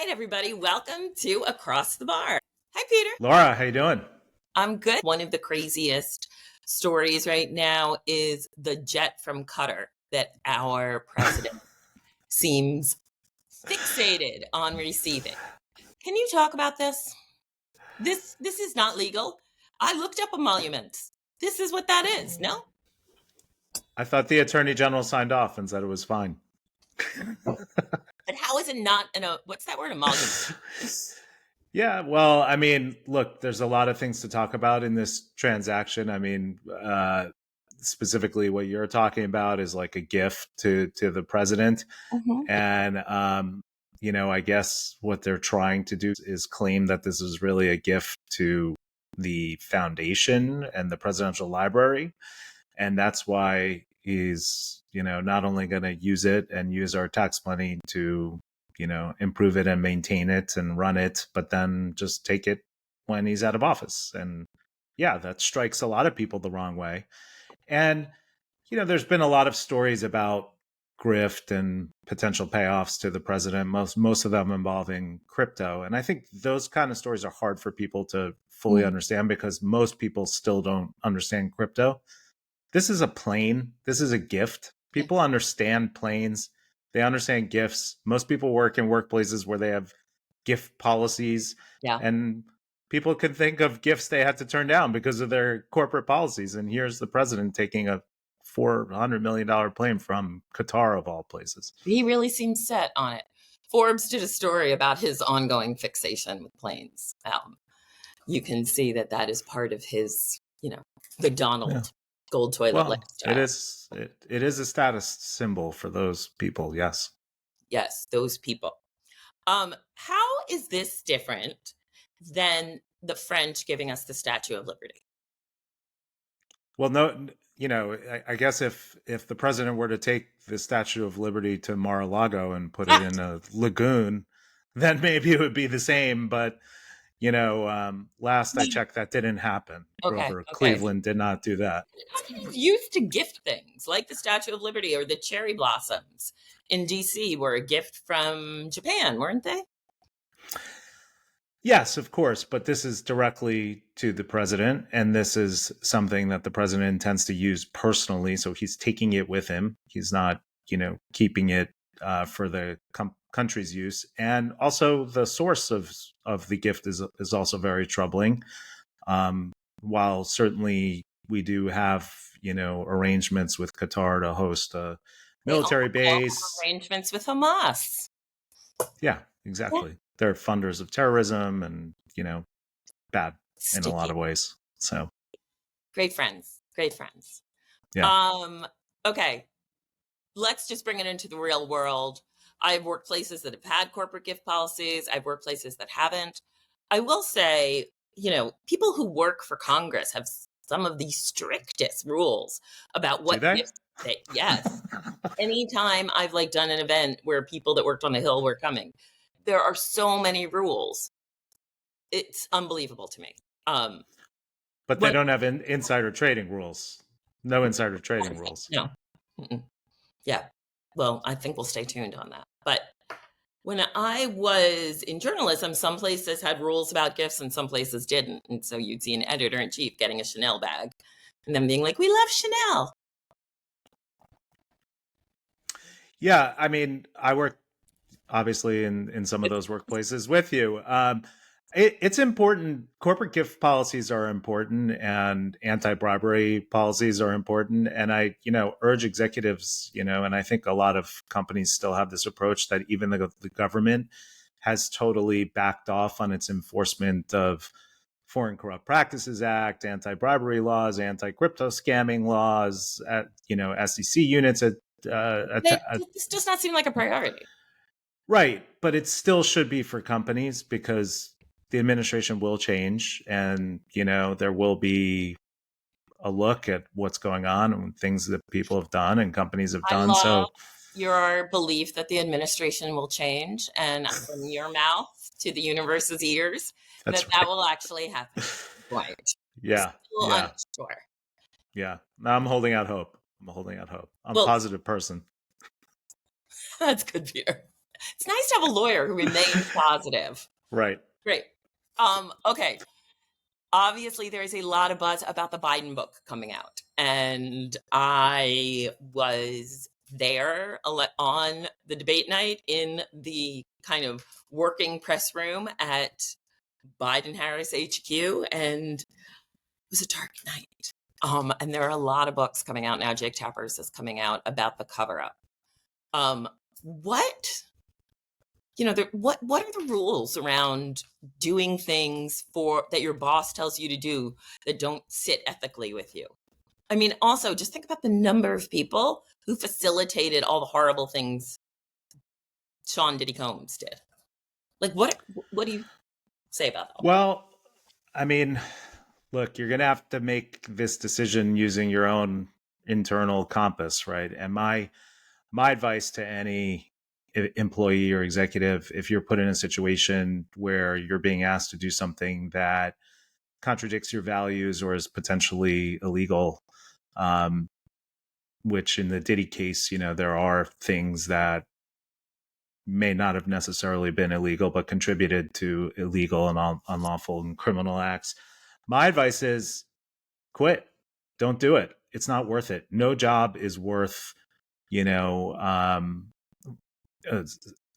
right, everybody. Welcome to Across the Bar. Hi, Peter. Laura, how you doing? I'm good. One of the craziest stories right now is the jet from Qatar that our president seems fixated on receiving. Can you talk about this? This is not legal. I looked up emoluments. This is what that is, no? I thought the Attorney General signed off and said it was fine. But how is it not what's that word, emolument? Yeah, well, I mean, look, there's a lot of things to talk about in this transaction. I mean, specifically what you're talking about is like a gift to the president. Mm-hmm. And, I guess what they're trying to do is claim that this is really a gift to the foundation and the presidential library. And that's why he's, not only going to use it and use our tax money to, improve it and maintain it and run it, but then just take it when he's out of office. And yeah, that strikes a lot of people the wrong way. And, there's been a lot of stories about grift and potential payoffs to the president, most of them involving crypto. And I think those kind of stories are hard for people to fully understand because most people still don't understand crypto. This is a plane. This is a gift. People understand planes. They understand gifts. Most people work in workplaces where they have gift policies. Yeah. And people could think of gifts they had to turn down because of their corporate policies. And here's the president taking a $400 million plane from Qatar, of all places. He really seems set on it. Forbes did a story about his ongoing fixation with planes. You can see that is part of his, the Donald gold toilet lifestyle. It is a status symbol for those people. Yes. Yes, those people. How is this different than the French giving us the Statue of Liberty? Well, no, I guess if the president were to take the Statue of Liberty to Mar-a-Lago and put it in a lagoon, then maybe it would be the same. But, last I checked, that didn't happen. Grover Cleveland did not do that. Used to gift things like the Statue of Liberty or the cherry blossoms in DC were a gift from Japan, weren't they? Yes, of course. But this is directly to the president. And this is something that the president intends to use personally. So he's taking it with him. He's not, keeping it for the country's use. And also the source of the gift is also very troubling. While certainly we do have, arrangements with Qatar to host a military base. Arrangements with Hamas. Yeah, exactly. Yeah. They're funders of terrorism and, bad in a lot of ways. So great friends. Yeah. Okay. Let's just bring it into the real world. I've worked places that have had corporate gift policies. I've worked places that haven't. I will say, people who work for Congress have some of the strictest rules about what gifts they, yes. Anytime I've done an event where people that worked on the Hill were coming, there are so many rules. It's unbelievable to me. But they don't have insider trading rules. No insider trading rules. No. Mm-mm. Yeah. Well, I think we'll stay tuned on that. But when I was in journalism, some places had rules about gifts and some places didn't. And so you'd see an editor-in-chief getting a Chanel bag and then being like, we love Chanel. Yeah. I mean, I work obviously in some of those workplaces with you. It's important. Corporate gift policies are important and anti-bribery policies are important. And I, urge executives, and I think a lot of companies still have this approach that even the government has totally backed off on its enforcement of Foreign Corrupt Practices Act, anti-bribery laws, anti-crypto scamming laws, SEC units. This does not seem like a priority. Right. But it still should be for companies because the administration will change and, there will be a look at what's going on and things that people have done and companies have done. So your belief that the administration will change and from your mouth to the universe's ears, that will actually happen. Right. Yeah. Unsure. Yeah. I'm holding out hope. I'm a positive person. That's good, Peter. It's nice to have a lawyer who remains positive. Right. Great. Okay. Obviously, there is a lot of buzz about the Biden book coming out, and I was there on the debate night in the kind of working press room at Biden Harris HQ, and it was a dark night. And there are a lot of books coming out now. Jake Tapper's is coming out about the cover up. What what are the rules around doing things for that your boss tells you to do that don't sit ethically with you? I mean, also just think about the number of people who facilitated all the horrible things Sean Diddy Combs did. Like, what do you say about that? Well, I mean, look, you're going to have to make this decision using your own internal compass, right? And my advice to any employee or executive, if you're put in a situation where you're being asked to do something that contradicts your values or is potentially illegal, which in the Diddy case, there are things that may not have necessarily been illegal, but contributed to illegal and unlawful and criminal acts. My advice is quit. Don't do it. It's not worth it. No job is worth,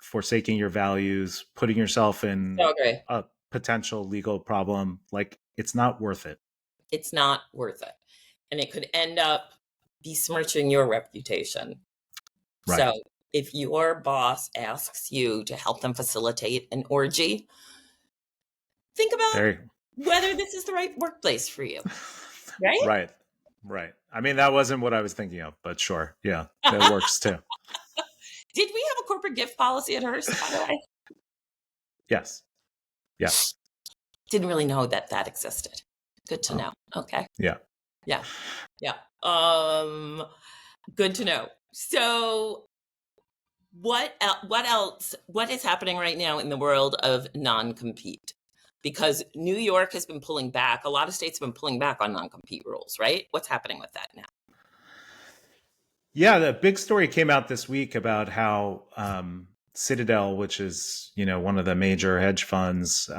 forsaking your values, putting yourself in Okay. a potential legal problem. Like, it's not worth it. It's not worth it. And it could end up besmirching your reputation. Right. So if your boss asks you to help them facilitate an orgy, think about whether this is the right workplace for you. Right? Right. I mean, that wasn't what I was thinking of, but sure. Yeah, that works too. Did we have a corporate gift policy at Hearst, by the way? Yes. Yes. Didn't really know that existed. Good to know. Okay. Yeah. Yeah. Yeah. Good to know. So what else? What is happening right now in the world of non-compete? Because New York has been pulling back. A lot of states have been pulling back on non-compete rules, right? What's happening with that now? Yeah, the big story came out this week about how Citadel, which is one of the major hedge funds,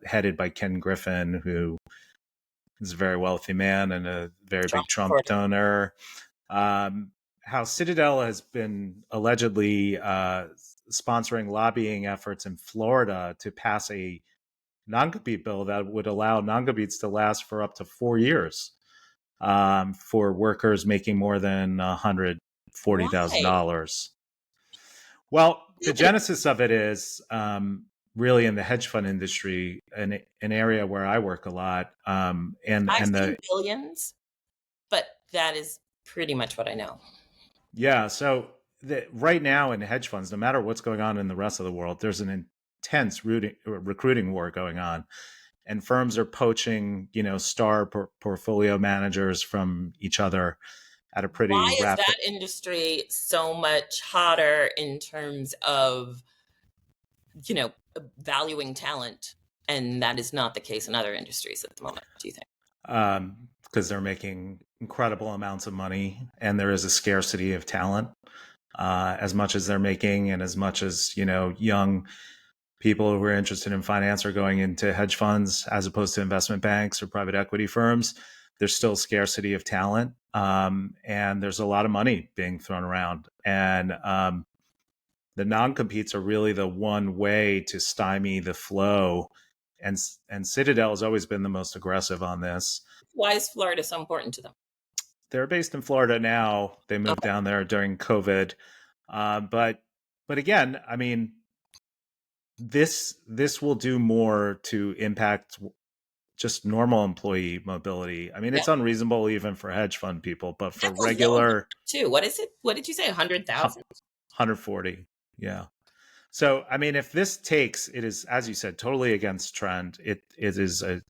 headed by Ken Griffin, who is a very wealthy man and a very big Trump donor. How Citadel has been allegedly sponsoring lobbying efforts in Florida to pass a non-compete bill that would allow non-competes to last for up to 4 years for workers making more than $140,000. Well, the genesis of it is really in the hedge fund industry, an area where I work a lot. I've seen billions, but that is pretty much what I know. Yeah. So right now in hedge funds, no matter what's going on in the rest of the world, there's an intense recruiting war going on. And firms are poaching, star portfolio managers from each other at a pretty rapid. Why is rapid. that industry so much hotter in terms of, valuing talent? And that is not the case in other industries at the moment, do you think? Because they're making incredible amounts of money and there is a scarcity of talent. As much as they're making and as much as, young people who are interested in finance are going into hedge funds as opposed to investment banks or private equity firms, there's still scarcity of talent. And there's a lot of money being thrown around. And the non-competes are really the one way to stymie the flow. And Citadel has always been the most aggressive on this. Why is Florida so important to them? They're based in Florida now. They moved down there during COVID. But again, I mean, this will do more to impact just normal employee mobility. I mean, it's unreasonable even for hedge fund people, but for regular too. What is it? What did you say? 100,000? 140. Yeah. So, I mean, if this takes, it is, as you said, totally against trend. It's a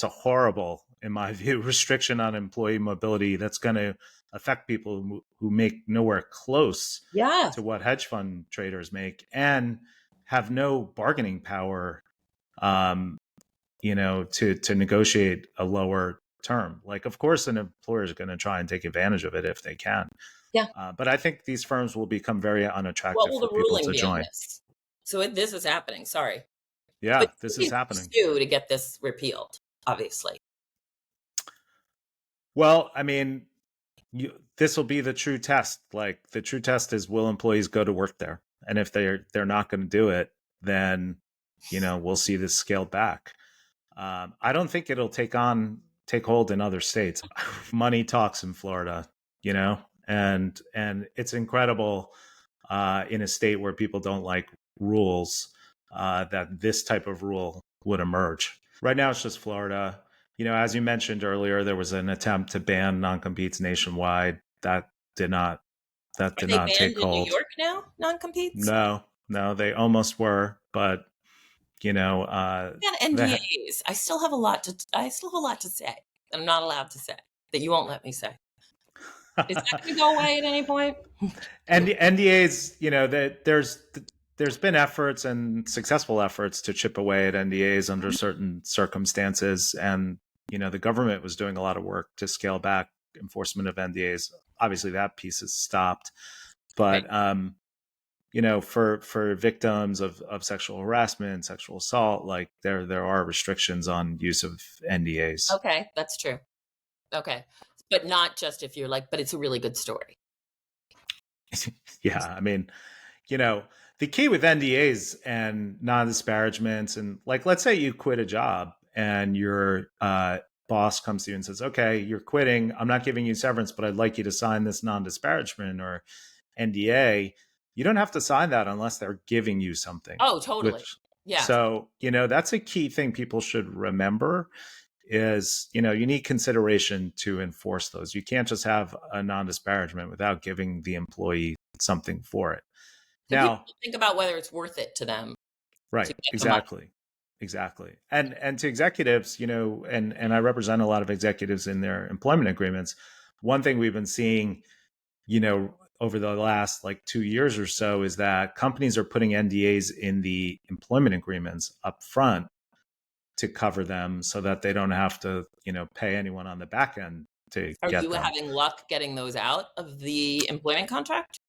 horrible, in my view, restriction on employee mobility that's going to affect people who make nowhere close to what hedge fund traders make and have no bargaining power, to negotiate a lower term. Like, of course, an employer is going to try and take advantage of it if they can. Yeah. But I think these firms will become very What unattractive will for the people ruling to be on join. this? So this is happening. Sorry, but Yeah, you this is need to happening. sue to get this repealed. Obviously, Well, I mean, this will be the true test. Like the true test is, will employees go to work there? And if they're not going to do it, then we'll see this scaled back. I don't think it'll take hold in other states. Money talks in Florida, and it's incredible in a state where people don't like rules, that this type of rule would emerge. Right now, it's just Florida. As you mentioned earlier, there was an attempt to ban non-competes nationwide. Did not that are did they not banned take in New hold. York now? Non-competes? No, no, they almost were, but And they NDAs. I still have a lot to. I still have a lot to say that I'm not allowed to say that you won't let me say. Is that going to go away at any point? and the NDAs, that there's been efforts and successful efforts to chip away at NDAs under certain circumstances, and the government was doing a lot of work to scale back enforcement of NDAs. Obviously, that piece is stopped, Right. but for victims of sexual harassment, sexual assault, like there are restrictions on use of NDAs. Okay, that's true. Okay, but not just if you're like, but it's a really good story. Yeah, I mean, you know, the key with NDAs and non-disparagements, and like, let's say you quit a job and your boss comes to you and says, "Okay, you're quitting. I'm not giving you severance, but I'd like you to sign this non-disparagement or NDA." You don't have to sign that unless they're giving you something. Oh, totally. Which, Yeah. so that's a key thing people should remember is you need consideration to enforce those. You can't just have a non-disparagement without giving the employee something for it. So people Now, think about whether it's worth it to them to right, get the money. exactly, and to executives, and I represent a lot of executives in their employment agreements. One thing we've been seeing, over the last like 2 years or so, is that companies are putting NDAs in the employment agreements up front to cover them, so that they don't have to, pay anyone on the back end to Are get you them. having luck getting those out of the employment contract?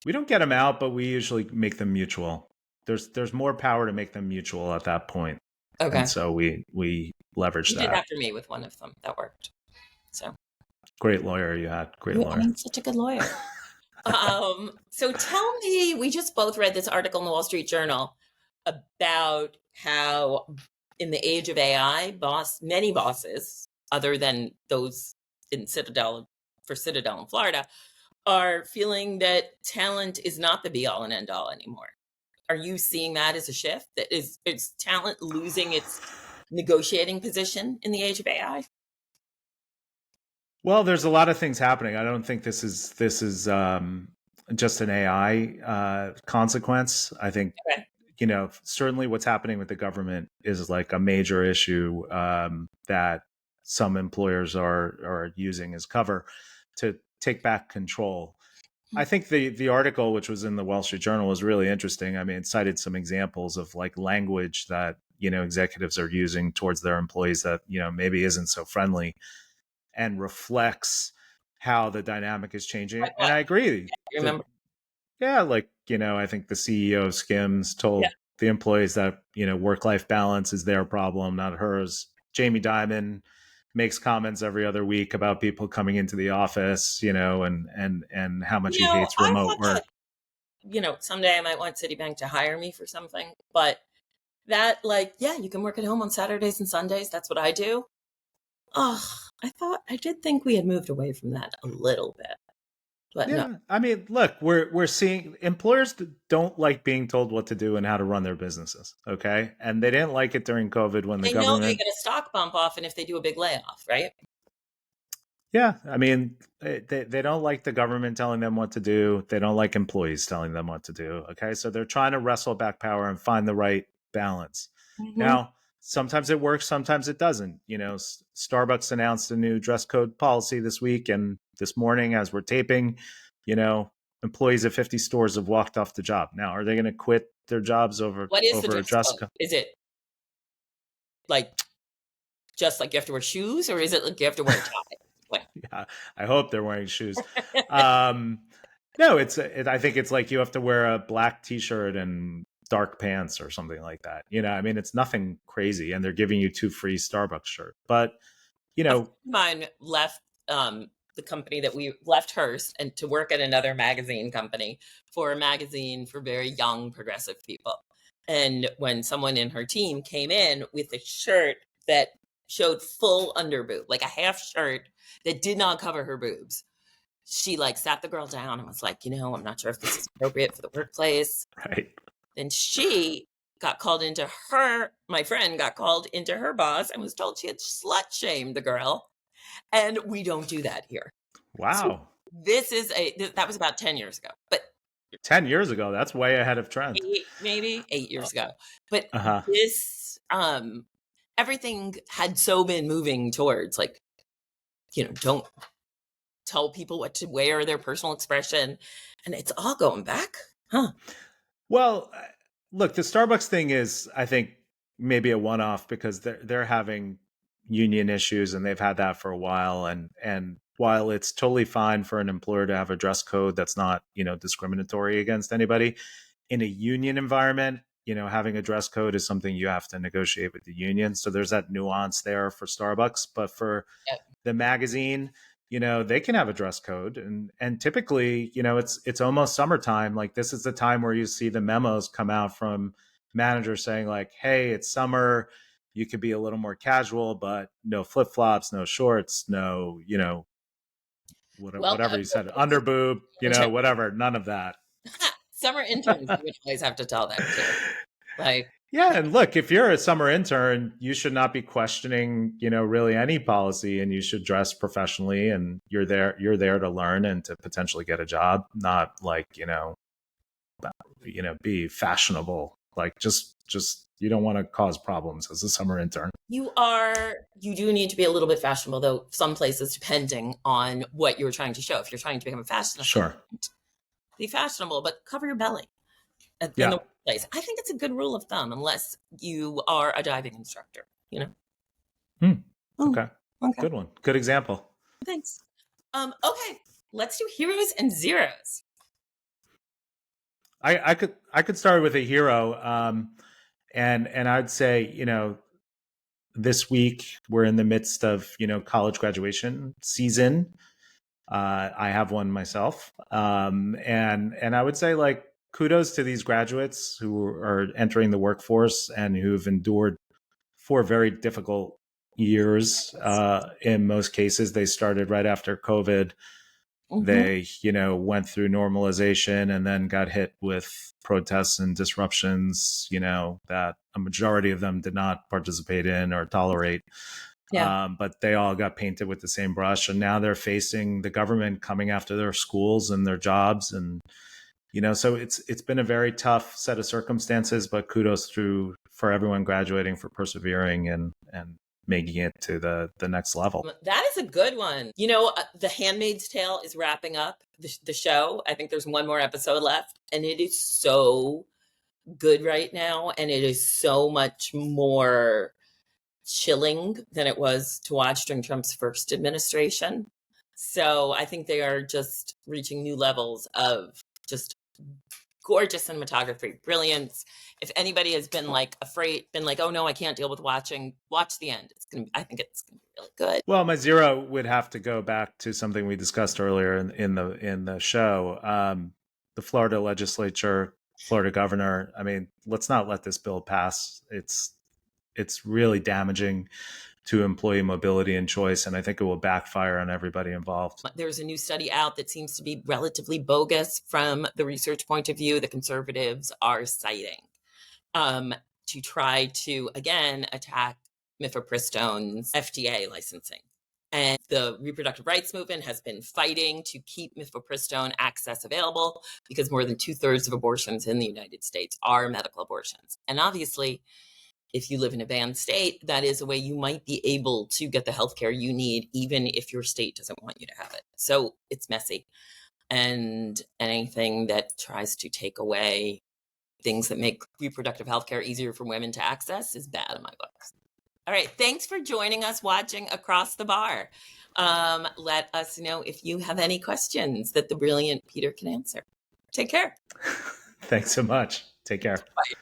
We don't get them out, but we usually make them mutual. There's more power to make them mutual at that point, and Okay. so we leverage You did that. that for me with one of them. That worked. So Great lawyer you had. Great lawyer. I'm such a good lawyer. So tell me, we just both read this article in the Wall Street Journal about how in the age of AI, many bosses, other than those in Citadel in Florida, are feeling that talent is not the be all and end all anymore. Are you seeing that as a shift? That is talent losing its negotiating position in the age of AI? Well, there's a lot of things happening. I don't think this is just an AI consequence. I think Okay. certainly what's happening with the government is like a major issue, that some employers are using as cover to take back control. I think the article, which was in the Wall Street Journal, was really interesting. I mean, it cited some examples of like language that executives are using towards their employees that maybe isn't so friendly, and reflects how the dynamic is changing. Like And what? I agree. You remember? Yeah, like, I think the CEO of Skims Yeah. told the employees that, work life balance is their problem, not hers. Jamie Dimon makes comments every other week about people coming into the office, and how much he hates I remote thought that, work. someday I might want Citibank to hire me for something, but that, like, yeah, you can work at home on Saturdays and Sundays. That's what I do. Oh, I did think we had moved away from that a little bit, but no. Yeah, I mean, look, we're seeing employers don't like being told what to do and how to run their businesses, okay? And they didn't like it during COVID when the They know they government. get a stock bump off and if they do a big layoff, right? Yeah, I mean, they don't like the government telling them what to do. They don't like employees telling them what to do. Okay, so they're trying to wrestle back power and find the right balance. Hmm. Now, sometimes it works, sometimes it doesn't. Starbucks announced a new dress code policy this week, and this morning, as we're taping, you know, employees at 50 stores have walked off the job. Now, are they going to quit their jobs over What is the over a dress dress code? code? Is it like just like you have to wear shoes, or is it like you have to wear a tie? Yeah, I hope they're wearing shoes. Um, no, I think it's like you have to wear a black T-shirt and dark pants or something like that. I mean, it's nothing crazy, and they're giving you 2 free Starbucks shirts. But A friend of mine left the company that we left Hearst and to work at another magazine company for a magazine for very young progressive people. And when someone in her team came in with a shirt that showed full underboob, like a half shirt that did not cover her boobs, she like sat the girl down and was like, I'm not sure if this is appropriate for the workplace. right, Then my friend got called into her boss and was told she had slut shamed the girl. And we don't do that here. So wow, that was about 10 years ago, but 10 years ago, that's way ahead of trend. maybe 8 years ago. But Uh-huh. this, everything had so been moving towards like, don't tell people what to wear, their personal expression. And it's all going back. Huh. Well, look, the Starbucks thing is, I think, maybe a one-off because they're having union issues and they've had that for a while. And while it's totally fine for an employer to have a dress code that's not, discriminatory against anybody, in a union environment, having a dress code is something you have to negotiate with the union. So there's that nuance there for Starbucks. But for Yeah. the magazine, they can have a dress code, and typically, it's almost summertime. Like, this is the time where you see the memos come out from managers saying like, hey, it's summer, you could be a little more casual, but no flip-flops, no shorts, no, Well, whatever you said, under boob, intern, whatever, none of that. summer interns, you would always have to tell that too. Like, Yeah, and look, if you're a summer intern, you should not be questioning, really any policy, and you should dress professionally, and you're there to learn and to potentially get a job, not like, be fashionable. Like, just you don't want to cause problems as a summer intern. you do need to be a little bit fashionable, though, some places, depending on what you're trying to show. If you're trying to become a fashion Sure. assistant, be fashionable, but cover your belly in Yeah. the workplace. I think it's a good rule of thumb, unless you are a diving instructor, Hmm. Oh, Okay. okay. Good one. Good example. Thanks. Okay. Let's do heroes and zeros. I could start with a hero, and I'd say, this week we're in the midst of, college graduation season. I have one myself, and I would say, like, kudos to these graduates who are entering the workforce and who've endured 4 very difficult years. In most cases, they started right after COVID. Mm-hmm. They, went through normalization and then got hit with protests and disruptions, that a majority of them did not participate in or tolerate. Yeah. But they all got painted with the same brush, and now they're facing the government coming after their schools and their jobs. And, so it's been a very tough set of circumstances, but kudos for everyone graduating, for persevering and making it to the next level. That is a good one. The Handmaid's Tale is wrapping up the show. I think there's one more episode left, and it is so good right now, and it is so much more chilling than it was to watch during Trump's first administration. So I think they are just reaching new levels of just gorgeous cinematography, brilliance. If anybody has been like oh no, I can't deal with watch the end. I think it's gonna be really good. Well, my zero would have to go back to something we discussed earlier in the show. The Florida legislature, Florida governor. I mean, let's not let this bill pass. It's really damaging to employee mobility and choice, and I think it will backfire on everybody involved. There's a new study out that seems to be relatively bogus from the research point of view. The conservatives are citing to try to again attack mifepristone's FDA licensing. And the reproductive rights movement has been fighting to keep mifepristone access available because more than 2/3 of abortions in the United States are medical abortions. And obviously, if you live in a banned state, that is a way you might be able to get the healthcare you need, even if your state doesn't want you to have it. So it's messy. And anything that tries to take away things that make reproductive healthcare easier for women to access is bad in my books. All right. Thanks for joining us watching Across the Bar. Let us know if you have any questions that the brilliant Peter can answer. Take care. Thanks so much. Take care. Bye.